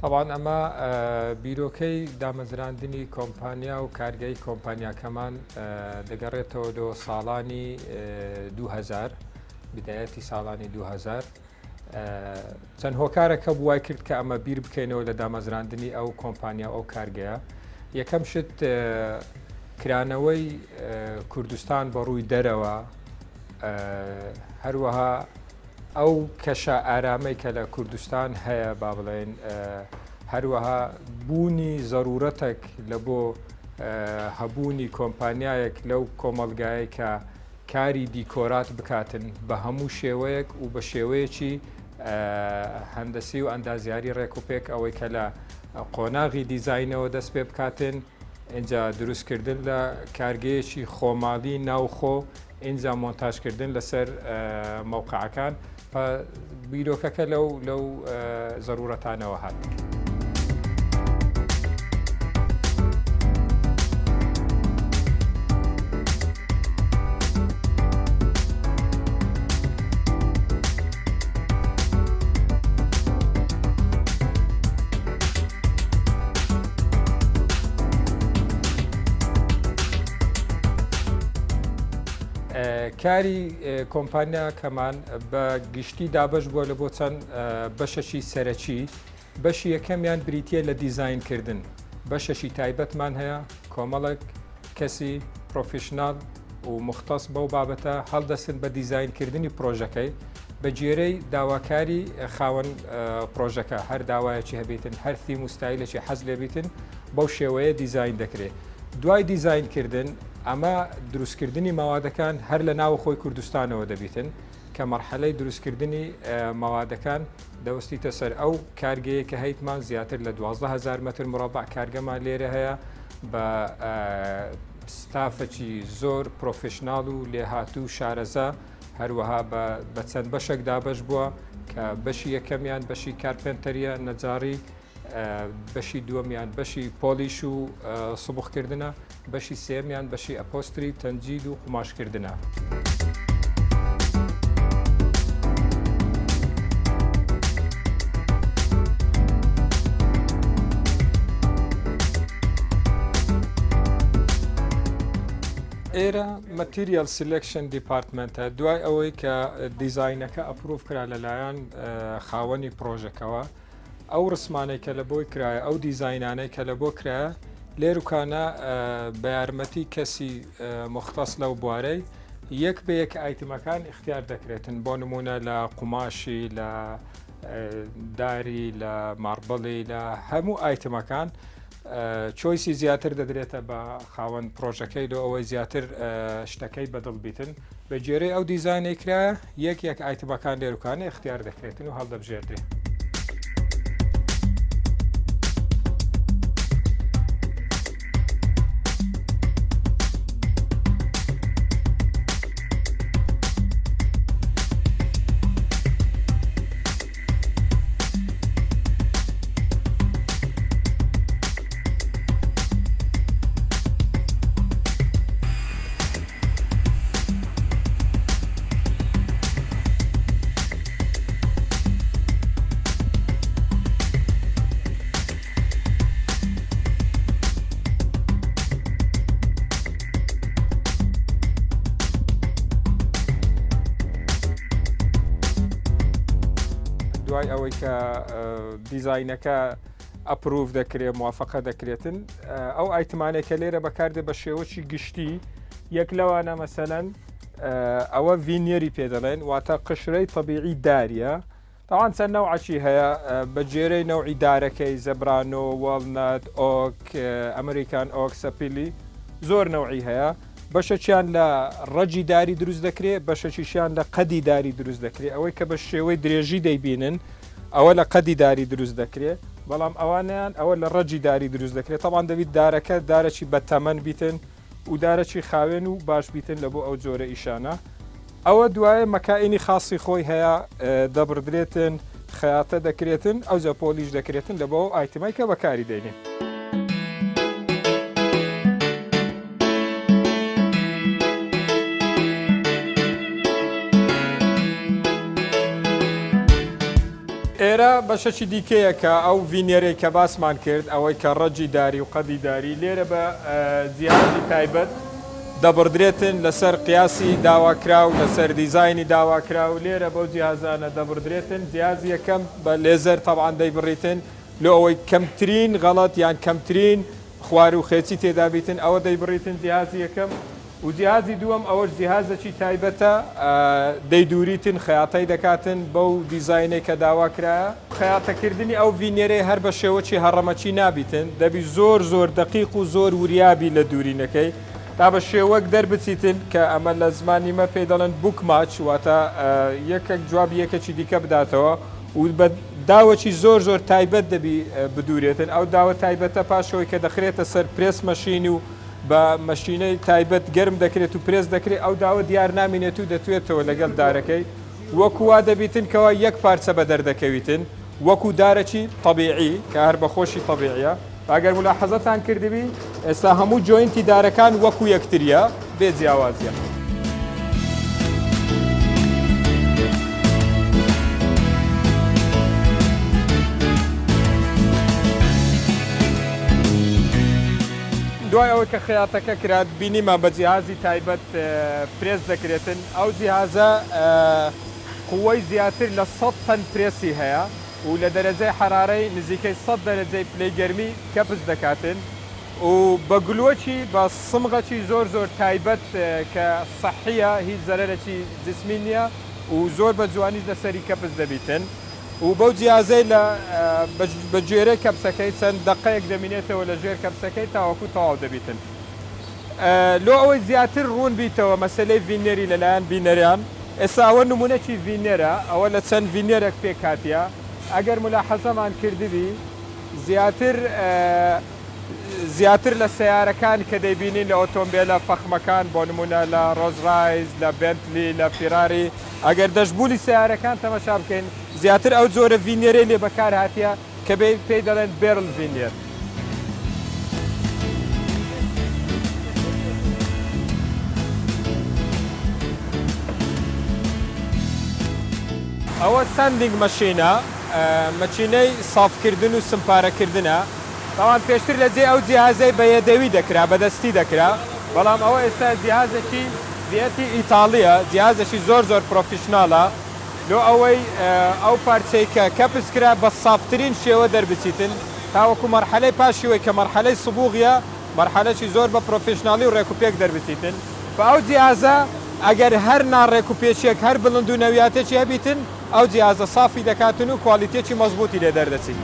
طبعا ئەمە بیرۆکەی دامەزراندنی کۆمپانیا و کارگەی کۆمپانیاکەمان دەگەڕێتەوە دۆ ساڵانی 2000 بدایەتی ساڵانی 2000 چەند هۆکارێکە بوای کرد کە ئەمە بیر بکەینەوە لە دامەزراندنی ئەو کۆمپانیا ئەو کارگەیە. یەکەم شت کرانەوەی کوردستان بە ڕووی دەرەوە، هەروەها ئەو کەشە ئارامەی کە لە کوردستان هەیە با بڵێن، هەروەها بوونی زەرورەتێک لە بۆ هەبوونی کۆمپانیایەک لەو کۆمەلگایە کە کاری دیکۆرات بکاتن بە هەموو شێوەیەک و بە شێوەیەکی هەندەسی و ئەندازیاری ڕێکوپێک ئەوەی کە لە قۆناغی دیزاینەوە دەست پێ بکاتن، اینجا دروستکردن لە کارگەیەکی خۆماڵی ناوخۆ، اینجا مۆنتاژکردن لەسەر مەوقعەکان، بیرۆکەکە لەو زەرورەتانەوە هات. کاری کۆمپانیا کەمان بە گشتی دابش بووە لە بۆ چەند بەشەشی سەرەکی. بەشی یەکەمیان بریتە لە دیزاینکردن، بەشەشی تایبەتمان هەیە، کۆمەڵک کەسی پرۆفیشنال و مختص بەو بابەتە هەڵدەستن بە دیزاینکردنی پرۆژەکەی بە جێرەی داواکاری خاوەن پرۆژەکە، هەر داوایەکی هەبێتن، هەر تیم و ستایلێکی حەز لێبیتن، بەو شێوەیە دیزاین دەکرێت. دوای دیزاینکردن ئەمە دروستکردنی ماوادەکان هەر لە ناو خۆی کوردستانەوە دەبیتن کە مەرحەلەی دروستکردنی ماوادەکان دەوەستیتە سەر ئەو کارگەیە کە هەیتمان زیاتر لە 12,000 متر مربع کارگەمان لێرە هەیە بە ستافەکی زۆر پرۆفشناڵ و لێهاتوو شارەزا، هەروەها بە چەند بەشێک دابش بووە کە بەشی یەکەمیان بەشی کارپێنتەریە نەجاری، بەشی دووەمیان بەشی پۆلیش و سبوخکردنە، بەشی سێمیان بەشی ئەپۆستری تەنجید و قوماشکردنە. ئێرە مەتیریال سیلکشن دیپارتمنتە، دوای ئەوەی کە دیزاینەکە ئەپروف کرا لەلایەن خاوەنی پرۆژەکەەوە، ئەو ڕسمانەی کە لە بۆی کرایە، ئەو دیزاینانەی کە لە بۆ کرایە لێروکانە بە یارمەتی کەسی مختص لەو بوارەی یەک بە یەک ئایتمەکان اختیار دەکرێتن، بۆ نمونە لە قوماشی، لە داری، لە ماربڵی، لە هەموو ئایتمەکان چۆیسی زیاتر دەدرێتە بە خاوەن پرۆژەکەی لە ئەوەی زیاتر شتەکەی بەدڵ بیتن. بە جێرەی ئەو دیزاینەی کرایە یەک یەک ئایتمەکان لێروکانە اختیار دەکرێتن و هەڵدەبژێردرێت. دوای ئەوەی کە دیزاینەکە ئەپروف دەکرێت، موافقە دەکرێتن، ئەو ئایتمانێک کە لێرە بەکاردێ بە شێوەی گشتی، یەک لەوانە مەسەلەن ئەوە ڤینیەری پێدەڵێن، واتە قشرەی طبیعی داریە. تاوان چەند نەوعەکی هەیە بە جێرەی نەوعی دارەکەی، زەبرانۆ، وەڵنەت، ئۆک، ئەمریکان ئۆک، سەپیلی، زۆر نەوعی هەیە. بەشەکیان لە ڕەجی داری دروست دەکرێت، بەشەکیشیان لە قەدی داری دروست دەکرێت. ئەوەی کە بە شێوەی درێژی دەیبینن ئەوە لە قەدی داری دروست دەکرێت، بەڵام ئەوانیان ئەوە لە ڕەجی داری دروست دەکرێت. تاوان دەوید دارەکە دارەکی بەتەمەن بیتن و دارەکی خاوێن و باش بیتن لە بۆ ئەو جۆرە ئیشانە. ئەوە دوایە مەکائینی خاصی خۆی هەیە، دەبردرێتن، خەیاتە دەکرێتن، ئەو جە پۆلیش دەکرێتن لە بۆ ئایتمای کە بەکاری دێنین. لێرە بەشەی دیکەیە کە ئەو ڤینێرەی کە باسمان کرد ئەوەی کە ڕەجی داری و قەدی داری لێرە بە جیهازی تایبەت دەبڕدرێتن لەسەر قیاسی داواکرا و لەسەر دیزایانی داواکرا و لێرە بەو جیهازانە دەبڕدرێتن جیهازی یەکەم بە لێزەر تەبعاان دەیبڕیتن لە ئەوەی کەمترین غەڵەت یان کەمترین خوار و خێچی تێدا بیتن ئەوە دەیبڕیتن جیهازی یەکەم و جیهازی دووەم ئەوەش جیهازێکی تایبەتە دەیدوریتن خەیاتەی دەکاتن بەو دیزاینێک کە داواکرایە خەیاتەکردنی ئەو ڤینێرەی هەر بە شێوەی هەڕەمەچی نابیتن دەبی زۆر دقیق و زۆر وریابی لە دوورینەکەی تا بە شێوەک دەربچیتن کە ئەمە لە زمانیمە پێی دەڵێن بوک ماچ واتە یەکێک جواب یەکێکی دیکە بداتەوە و بە داوەکی زۆر تایبەت دەبی بدورێتن ئەو داوە تایبەتە پاشەوەی کە دەخرێتە سەر پرێس مەشین و بە مەشینەی تایبەت گەرم دەکرێت و پرێس دەکرێت ئەو داوە دیار نامینێت و دەتوێتەوە لەگەڵ دارەکەی وەکووا دەبیتن کەەوە یەک پارچە بە دەردەکەویتن وەکو دارەکی طبیعی کە هەر بەخۆشی طبیعیە ئەگەر ملاحەزەتان کردبی ئێستا هەموو جۆینتی دارەکان وەکو یەکتریە بێ جیاوازیە. دوای ئەوەی کە خەیاتەکە کرات بینیمە بە جیهازی تایبەت پرێس دەکرێتن ئەو جیهازە قووەی زیاتر لە 100 تەن پرێسی هەیە و لە دەرەجەی حرارەی نزیکەی 100 دەرەجەی پلەی گەرمی کەپس دەکاتن و بە گلووەکی بە سمغەکی زۆر تایبەت کە سەحیە هیچ زەرەرێکی جسمی نییە و زۆر بە جوانی لەسەری کەپس دەبیتن و بەو جیازەی لە بە گوێرەی کەپسەکەی چەند دقەیەک دەمینێتەوە لە ژێر کەپسەکەی تاوەکو تەواو دەبیتن. لۆ ئەوەی زیاتر ڕوون بیتەوە مەسلەی ڤینێری لەلایەن بینەریان ئێستا ئەوە نمونەکی ڤینێرە ئەوە لە چەند ڤینێرێک پێکاتیە ئەگەر ملاحەزەمان کردبی زیاتر لە سیارەکان کە دەیبینین لە ئۆتۆمبیلە فەخمەکان بۆ نمونە لە ڕۆزڕایز لە بنتلی لە فیراری ئەگەر دەشبولی سیارەکان تەماشا بکەین زیاتر ئەو جۆرە ڤینێرەی لێ بەکار هاتیە کە پێی دەڵێن بێرل ڤینێر. ئەوە ساندینگ مەشینە مەچینەی سافکردن و سمپارەکردنە تاوان پێشتر لە جێ ئەو جیهازەی بە یەدەوی دەکرا بەدەستی دەکرا بەڵام ئەوە ئێستا جیهازێکی دیەتی ئیتاڵیە جیهازێکی زۆر پرۆفیشناڵە لۆ ئەوەی ئەو پارچەی کە کەپس کرا بە سافتترین شێوە دەربچیتن تاوەکو مەرحەلەی پاشیوەی کە مەرحەلەی سبوغیە مەرحەلەی زۆر بە پرۆفیشناڵی و ڕێکوپێک دەربچیتن بە ئەو جیهازە ئەگەر هەر ناڕێک و پێچێک هەر بڵند و نەویاتێکی هەبیتن ئەو جیهازە سافی دەکاتن و کوالیتێکی مەزبوطی لێ دەردەچین.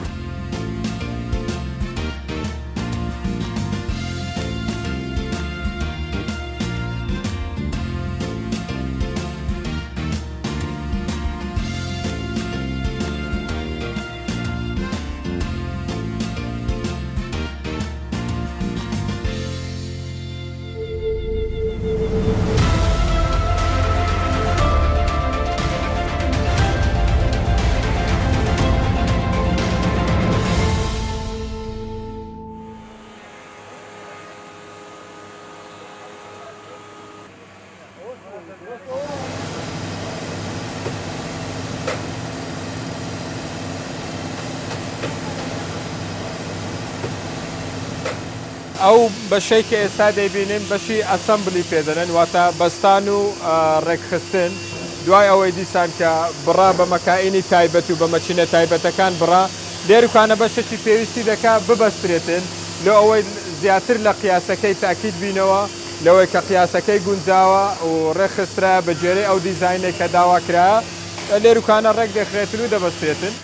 ئەو بەشەی کە ئێستا دەیبینین بەشی ئەسەمبلی پێدەنن واتە بەستان و ڕێکخستن دوای ئەوەی دیسان کە بڕا بە مەکائینی تایبەت و بە مەچینە تایبەتەکان بڕا لێرکانە بەشێکی پێویستی دەکا ببەسترێتن لە ئەوەی زیاتر لە قیاسەکەی تاکید بینەوە لەوەی کە قیاسەکەی گونجاوە و ڕێکخسترا بە جێرەی ئەو دیزاینێک کە داواکرا لێرکانە ڕێک دەخرێتن و دەبەسترێتن.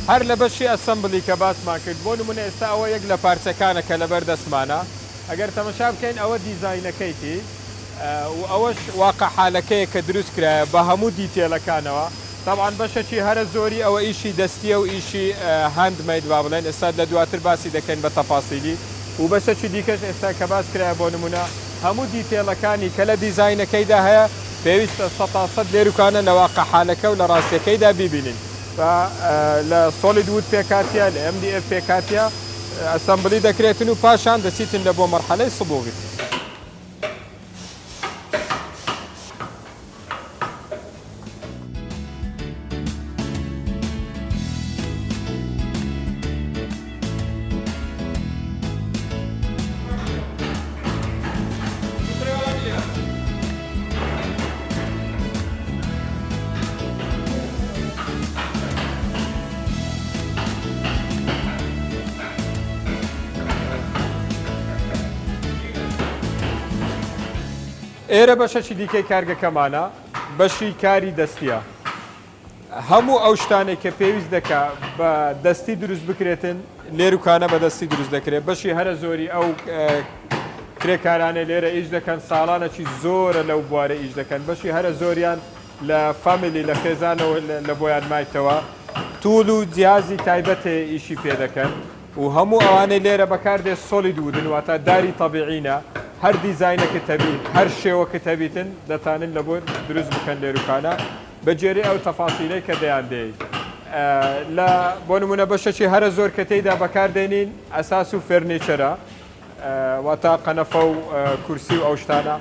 هەر لە بەشی ئەسەمبلی کە باسمان کرد بۆ نمونە ئێستا ئەوە یەک لە پارچەکانە کە لەبەر دەستمانە ئەگەر تەماشا بکەین ئەوە دیزاینەکەیتی و ئەوەش واقع حالەکەیە کە دروست کرایە بە هەموو دیتێلەکانەوە طبعاً بەشێکی هەرە زۆری ئەوە ئیشی دەستیە و ئیشی هاندمەید با بڵێن ئێستا لە دواتر باسی دەکەین بە تەفاسیلی و بەشێکی دیکەش ئێستا کە باس کرایە بۆ نمونە هەموو دیتێلەکانی کە لە دیزاینەکەیدا هەیە پێویستە 100% لێرکانە لە واقع حالەکە و لە ڕاستیەکەیدا بیبینین لە سۆلید وود پێکاتیا لە MDF پێکاتیا ئەسەمبلی دەکرێتن و پاشان دەچیتن لە بۆ مەرحەلەی سبووی. ئێرە بەشەی دیکەی کارگەکەمانە بەشی کاری دەستیە. هەموو ئەو شتانێک کە پێویست دەکا بە دەستی دروست بکرێتن لێروکانە بە دەستی دروست دەکرێت. بەشی هەرە زۆری ئەو کرێکارانە لێرە ئیش دەکەن ساڵانەکی زۆرە لەو بوارە ئیش دەکەن. بەشی هەرە زۆریان لە فامیلی لە خێزانەوە لە بۆیان مایتەوە توول و جیازی تایبەتێ ئیشی پێ دەکەن و هەموو ئەوانەی لێرە بەکاردێ سۆلید وودن واتە داری تەبیعینە. هەر دیزاینەکە تەبیت هەر شێوەکە تەبیتن دەتانن لە بۆ دروست بکەن لێروکانە بەجێری ئەو تەفاسیلەی کە دەیان دێ لە بۆ نمونە بەشەکی هەرە زۆر کە تێیدا بەکاردێنین ئەساس و فێرنیچەرە واتە قەنەفە و کورسی و ئەو شتانە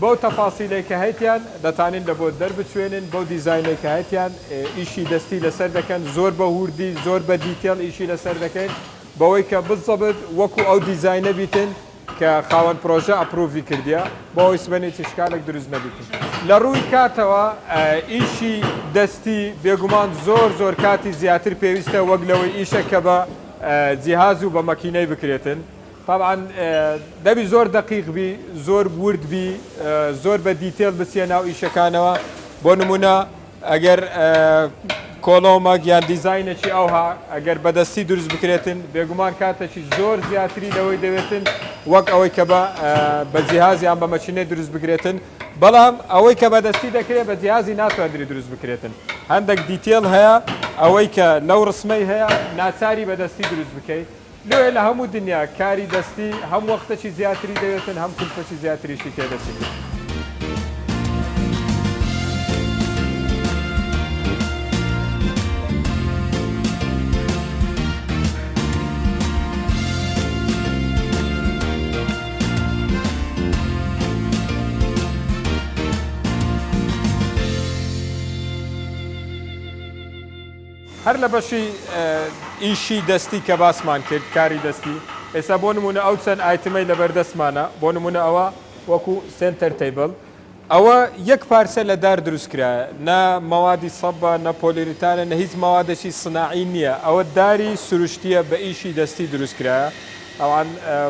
بەو تەفاسیلەی کە هەیتیان دەتانین لە بۆ دەربچوێنن بەو دیزاینەی کە هەیتیان ئیشی دەستی لەسەر دەکەن زۆر بە وردی زۆر بە دیتێڵ ئیشی لەسەر دەکەین بەوەی کە بزەبت وەکو ئەو دیزاینە بیتن کە خاوەن پرۆژە ئەپروڤی کردیا بۆ ئەوی سبەنێکی شکالێک دروست نەبیتن. لە ڕووی کاتەوە ئیشی دەستی بێگومان زۆر کاتی زیاتر پێویستە وەک لەوەی ئیشە کە بە جیهاز و بە مەکینەی بکرێتن. طبعاً دەبی زۆر دقیق بی زۆر ورد بی زۆر بە دیتێل بچێ ناو ئیشەکانەوە بۆ نمونە ئەگەر کۆڵۆمەک یان دیزاینێکی ئەوها ئەگەر بەدەستی دروست بکرێتن بێگومان کاتێکی زۆر زیاتری لەوەی دەوێتن وەک ئەوەی کە بە جیهاز یان بە مەچینەی دروست بکرێتن بەڵام ئەوەی کە بەدەستی دەکرێت بە جیهازی ناتوانێت دروست بکرێتن. هەندێک دیتێل هەیە ئەوەی کە لەو ڕسمەی هەیە ناچاری بەدەستی دروست بکەیت. لێ لە هەموو دنیا کاری دەستی هەم وەختێکی زیاتری دەوێتن هەم کولفەی زیاتریشی تێدەچێت. هەر لە بەشی ئیشی دەستی کە باسمان کرد کاری دەستی ئێستا بۆ نمونە ئەو چەند ئایتمەی لەبەردەستمانە بۆ نمونە ئەوە وەکو سنتەر تیبل ئەوە یەک پارچە لە دار دروستکرایە نە مەوادی سەبە نە پۆلیریتانە نە هیچ مەوادێکی سناعی نییە ئەوە داری سروشتیە بە ئیشی دەستی دروستکرایە ئەوان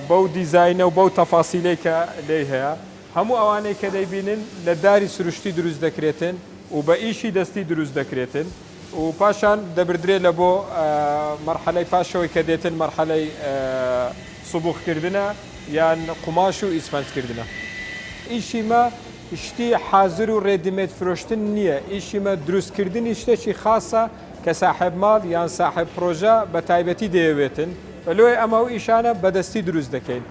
بەو دیزاینە و بەو تەفاسیلەی کە لێ هەیە هەموو ئەوانەی کە دەیبینن لە داری سروشتی دروست دەکرێتن و بە ئیشی دەستی دروست دەکرێتن و پاشان دەبردرێت لە بۆ مەرحەلەی پاشەوەی کە دێتن مەرحەلەی سبوخکردنە یان قوماش و ئیسفەنجکردنە. ئیشیمە شتی حازر و ڕێدیمێت فرۆشتن نییە ئیشیمە دروستکردنی شتێکی خاصە کە ساحب ماڵ یان ساحب پرۆژە بە تایبەتی دەیەوێتن بەلوێ ئەمە و ئیشانە بەدەستی دروست دەکەین.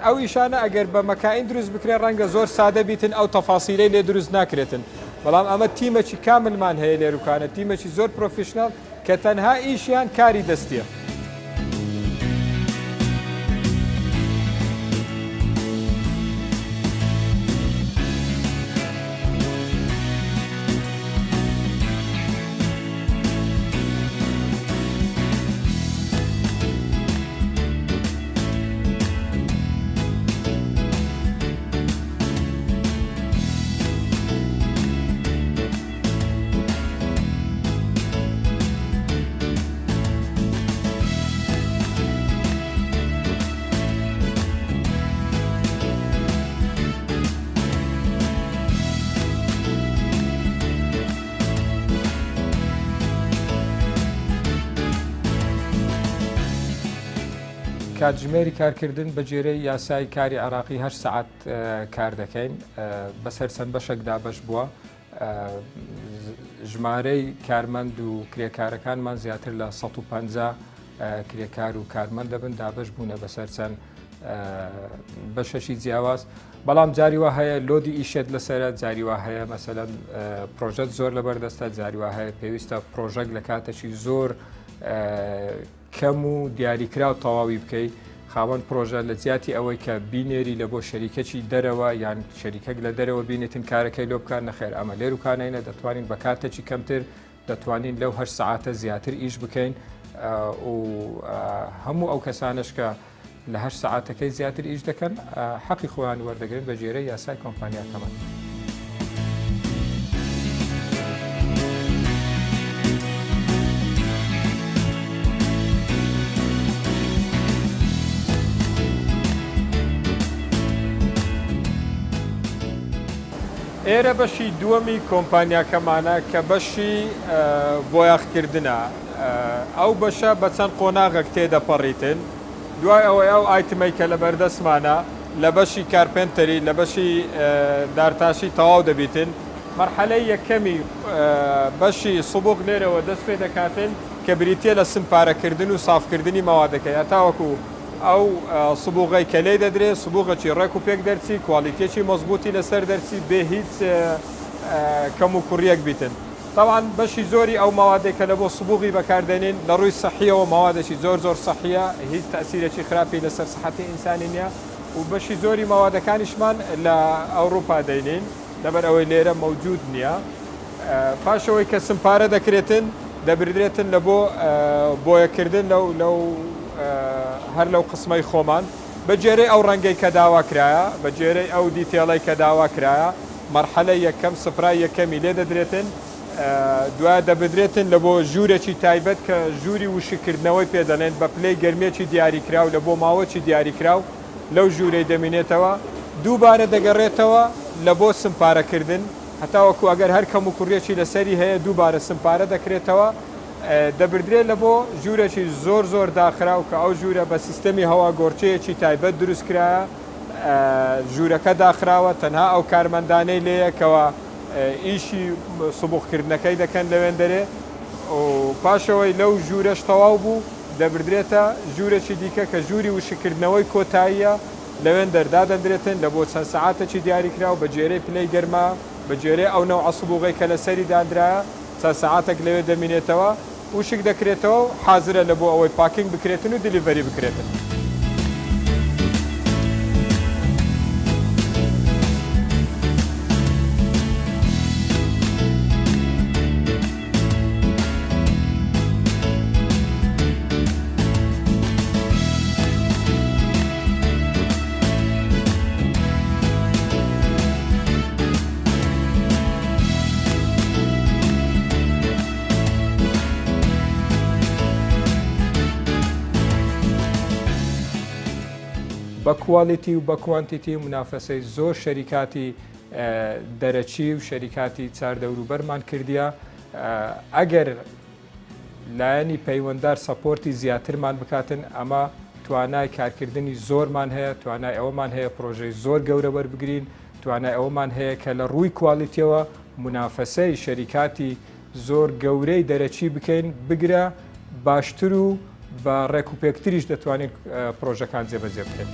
ئەو ئیشانە ئەگەر بە مەکائین دروست بکرێت ڕەنگە زۆر سادە بیتن ئەو تەفاسیلەی لێ دروست ناکرێتن بەڵام ئەمە تیمێکی کاملمان هەیە لێروکانە تیمێکی زۆر پرۆفیشنال کە تەنها ئیشیان کاری دەستیە. کاتژمێری کارکردن بە جێرەی یاسای کاری عراقی 8 سعات کار دەکەین بەسەر چەند بەشێک دابەش بووە ژمارەی کارمەند و کرێکارەکانمان زیاتر لە 150 کرێکار و کارمەند دەبن دابەش بوونە بەسەر چەند بەشەشی جیاواز بەڵام جاریوە هەیە لۆدی ئیشێت لەسرە جاریوە هەیە مەسەلەن پرۆژەت زۆر لەبەردەستە جاریوە هەیە پێویستە پرۆژەک لە کاتێکی زۆر کەم و دیاریکرا و تەواوی بکەیت خاوەن پرۆژە لە زیاتی ئەوەی کە بینێری لە بۆ شەریکەکی دەرەوە یان شەریکەک لە دەرەوە بینێتن کارەکەی لۆ بکار نەخێر ئەمە لێر وکانینە دەتوانین بە کاتێکی کەمتر دەتوانین لەو 8 ساعتە زیاتر ئیش بکەین و هەموو ئەو کەسانش کە لە 8 ساعتەکەی زیاتر ئیش دەکەن حەقی خۆیان وەردەگرن بە جێرەی یاسای کۆمپانیاکەمان. ئێرە بەشی دووەمی کۆمپانیاکەمانە کە بەشی بۆیاخکردنە ئەو بەشە بە چەند قۆناغێک تێدەپەڕیتن دوای ئەوەی ئەو ئایتمەی کە لە بەردەستمانە لە بەشی کارپێنتەری لە بەشی دارتاشی تەواو دەبیتن مەرحەلەی یەکەمی بەشی سوبوق لێرەوە دەست پێ دەکاتن کە بریتە لە سمپارەکردن و سافکردنی ماوادەکە یا تاوەکو ئەو سبوغی کە لێ دەدرێت سبوغەکی ڕێک و پێک دەرچی کوالیتێکی مەزبوطی لەسەر دەرچی بێ هیچ کەم و کوڕیەک بیتن. طبعاً بەشی زۆری ئەو ماوادێک کە لە بۆ سبوغی بەکاردێنین لە ڕووی سەحیەوە ماوادێکی زۆر خراپە هیچ تەسیرێکی خراپی لەسەر سەحەتی ئینسانی نییە و بەشی زۆری ماوادەکانیشمان لە ئەوروپا دەینین لەبەر ئەوەی لێرە مەوجود نییە. پاشەوەی کە سمپارە دەکرێتن دەبردرێتن لە بۆ بۆیەکردن لەو هەر لەو قسمەی خۆمان بە جێرەی ئەو ڕەنگەی کە داوا کرایە بە جێرەی ئەو دیتێڵی کە داوا کرایە مەرحەلە یەکەم سفرای یەکەمی لێ دەدرێتن دوای دەبدرێتن لە بۆ ژوورێکی تایبەت کە ژووری وشکردنەوەی پێدەڵێن بە پلەی گەرمێکی دیاریکراو لە بۆ ماوەکی دیاریکراو لەو ژوورەی دەمینێتەوە دووبارە دەگەڕێتەوە لە بۆ سمپارەکردن هەتاوەکو ئەگەر هەر کەم و کوڕیەکی لەسەری هەیە دووبارە سمپارە دەکرێتەوە دەبردرێت لە بۆ ژوورێکی زۆر داخراو کە ئەو ژوورە بە سیستەمی هەوا گۆرچەیەکی تایبەت دروست کرایە ژوورەکە داخراوە تەنها ئەو کارمەندانەی لێیەکەوە ئیشی سبوغکردنەکەی دەکەن لەوێن دەرێ و پاشەوەی لەو ژوورەش تەواو بوو دەبردرێتە ژوورێکی دیکە کە ژووری وشکردنەوەی کۆتاییە لەوێن دەردا دەندرێتن لە بۆ چەند سەعاتێکی دیاریکراو بە جێرەی پلەی گەرما بە جێرەی ئەو نەوع سبوغی کە لەسەری دادرایە چەند سەعاتێک لەوێ دەمینێتەوە وشک دەکرێتەوە حازرە لە بۆ ئەوەی پاکینگ بکرێتن و دیلیڤەری بکرێتن. بە کوالیتی و بە کوانتیتی منافەسەی زۆر شەریکاتی دەرەچی و شەریکاتی چاردەوروبەرمان کردیە ئەگەر لایەنی پەیوەنددار سەپۆرتی زیاترمان بکاتن ئەمە توانای کارکردنی زۆرمان هەیە توانای ئەوەمان هەیە پرۆژەی زۆر گەورە وەربگرین توانای ئەوەمان هەیە کە لە ڕووی کوالیتیەوە منافەسەی شەریکاتی زۆر گەورەی دەرەچی بکەین بگرە باشتر و بە ڕێکوپێکتریش دەتوانین پرۆژەکان جێبەجێ بکەین.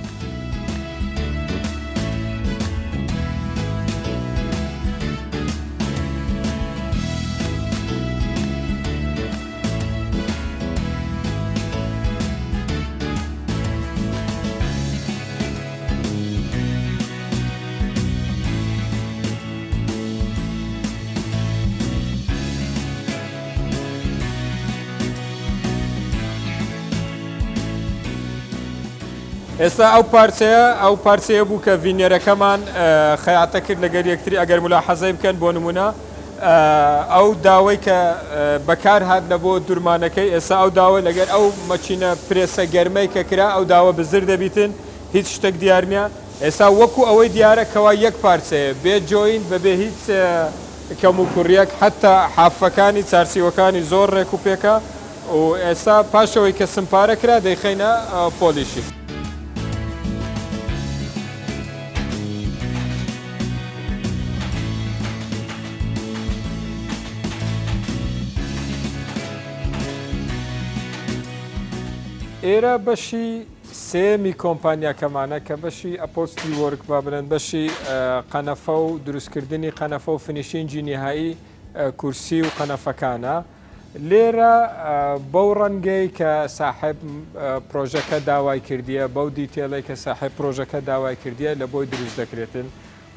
ئێستا ئەو پارچەیە بوو کە ڤینێرەکەمان خەیاتە کرد لەگەر یەکتری ئەگەر ملاحەزەی بکەن بۆ نمونە ئەو داوای کە بەکار هات لە بۆ دوورمانەکەی ئێستا ئەو داوای لەگەر ئەو مەچینە پرێسە گەرمەی کە کرا ئەو داوە بزر دەبیتن هیچ شتێک دیار نییە ئێستا وەکو ئەوەی دیارە کەوا یەک پارچەیە بێ جۆین بەبێ هیچ کەم و کوڕیەک حتا حافەکانی چارچیوەکانی زۆر ڕێک و پێکە و ئێستا پاشەوەی کە سمپارە کرا دەیخەینە پۆلیشی. ئێرە بەشی سێمی کۆمپانیاکەمانە کە بەشی ئەپۆستی وەرک با بڵێن بەشی قەنەفە و دروستکردنی قەنەفە و فنیشینجی نهایی کورسی و قەنەفەکانە لێرە بەو ڕەنگەی کە ساحب پرۆژەکە داوای کردیە بەو دیتێڵی کە ساحب پرۆژەکە داوای کردیە لە بۆی دروست دەکرێتن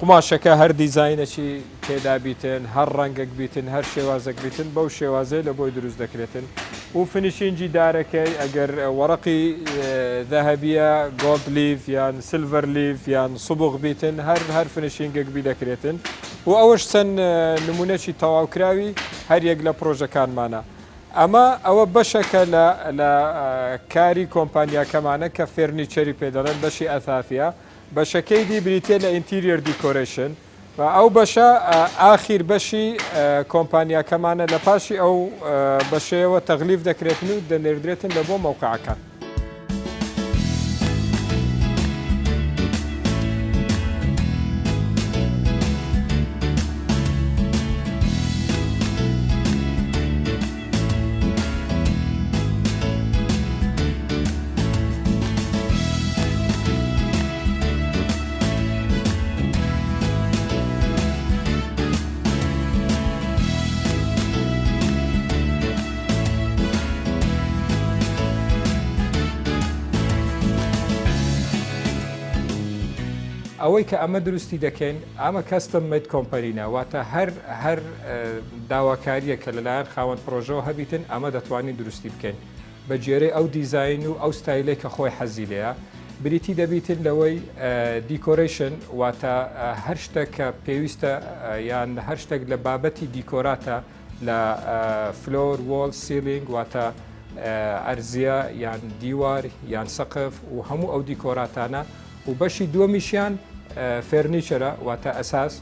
قماشەکە هەر دیزاینەکی تێدا بیتن هەر ڕەنگەک بیتن هەر شێوازەک بیتن بەو شێوازەی لە بۆی دروست دەکرێتن و فنیشینجی دارەکەی ئەگەر وەڕقی ذەهەبیە گۆڵد لیف یان سیلڤەر لیف یان سوبغ بیتن هەر فنیشینگێک بی دەکرێتن و ئەوەش چەند نمونەی تەواوکراوی هەر یەک لە پرۆژەکانمانە ئەمە ئەوە بەشەکە لە کاری کۆمپانیاکەمانە کە فێرنیچەری پێدەڵێن بەشی ئەثافیە بەشەکەی دی بریتێ لە ئینتیریەر دیکۆرێشن و ئەو بەشە ئاخیر بەشی کۆمپانیاکەمانە لە پاشی ئەو بەشەیەوە تەغلیف دەکرێتن و دەنێردرێتن لە بۆ مەوقعەکان. ئەوەی کە ئەمە دروستی دەکەین ئەمە کەستم مید کۆمپەنینە واتە هەر داواکاریە کە لەلایەن خاوەن پرۆژەوە هەبیتن ئەمە دەتوانین دروستی بکەین بە جێرەی ئەو دیزاین و ئەو ستایلێک کە خۆی حەزی لەیە بریتی دەبیتن لەوەی دیکۆریشن واتە هەر شتێک کە پێویستە یان هەر شتێک لە بابەتی دیکۆراتە لە فلۆر وۆڵ سیلینگ واتە ئەرزیە یان دیوار یان سەقف و هەموو ئەو دیکۆراتانە و بەشی دووەمیشیان فێرنیچەرە واتە ئەساس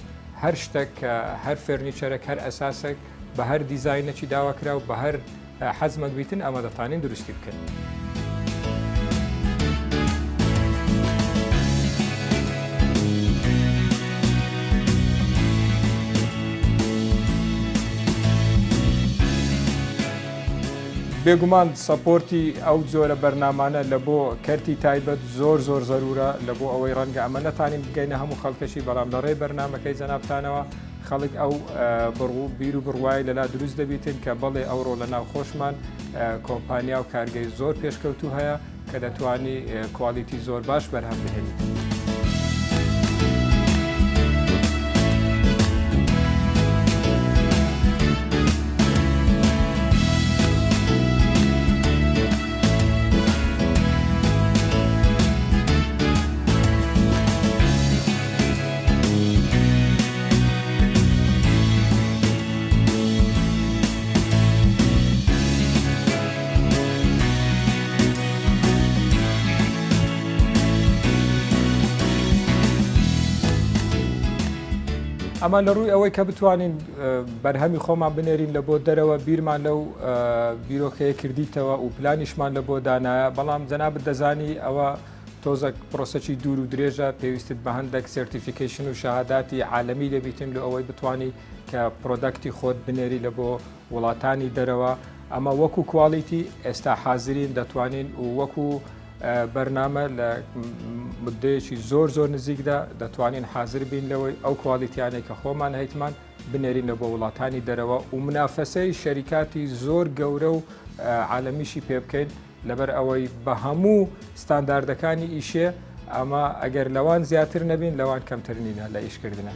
هەر شتێک هەر فێرنیچەرێک هەر ئەساسێک بە هەر دیزاینەکی داواکرا و بە هەر حەزمەک بیتن ئەمە دەتوانین دروستی بکەن. بێگومان سەپۆرتی ئەو جۆرە بەرنامانە لە بۆ کەرتی تایبەت زۆر زەرورە لە بۆ ئەوەی ڕەنگە ئەمە نەتانین بگەینە هەموو خەڵکەشی بەڵام لە ڕێی بەرنمەکەی جەنابتانەوە خەڵک ئەو بیر و بڕوای لەلا دروست دەبیتن کە بەڵێ ئەوڕۆ لە ناو خۆشمان کۆمپانیا و کارگەی زۆر پێشکەوتوو هەیە کە دەتوانی کوالیتی زۆر باش بەرهەم بهێنیت. ئەمە لە ڕووی ئەوەی کە بتوانین بەرهەمی خۆمان بنێرین لە بۆ دەرەوە بیرمان لەو بیرۆکەیە کردیتەوە و پلانیشمان لە بۆ دانایە بەڵام جەنابەت دەزانی ئەوە تۆزە پرۆسەکی دوور و درێژە پێویستت بە هەندێک سرتیفیکیشن و شەهاداتی عالەمی دەبیتن لە ئەوەی بتوانی کە پرۆدەکتی خۆت بنێری لە بۆ وڵاتانی دەرەوە ئەمە وەکو کوالیتی ئێستا حازرین دەتوانین و وەکو بەرنامە لە مدەیەکی زۆر نزیکدا دەتوانین حازر بین لەوەی ئەو کوالیتیانێک کە خۆمان هەیتمان بنێرین لە بۆ وڵاتانی دەرەوە و منافەسەی شەریکاتی زۆر گەورە و عالەمیشی پێ بکەین لەبەر ئەوەی بە هەموو ستانداردەکانی ئیشێ ئەمە ئەگەر لەوان زیاتر نەبین لەوان کەمتر نینە لە ئیشکردنە.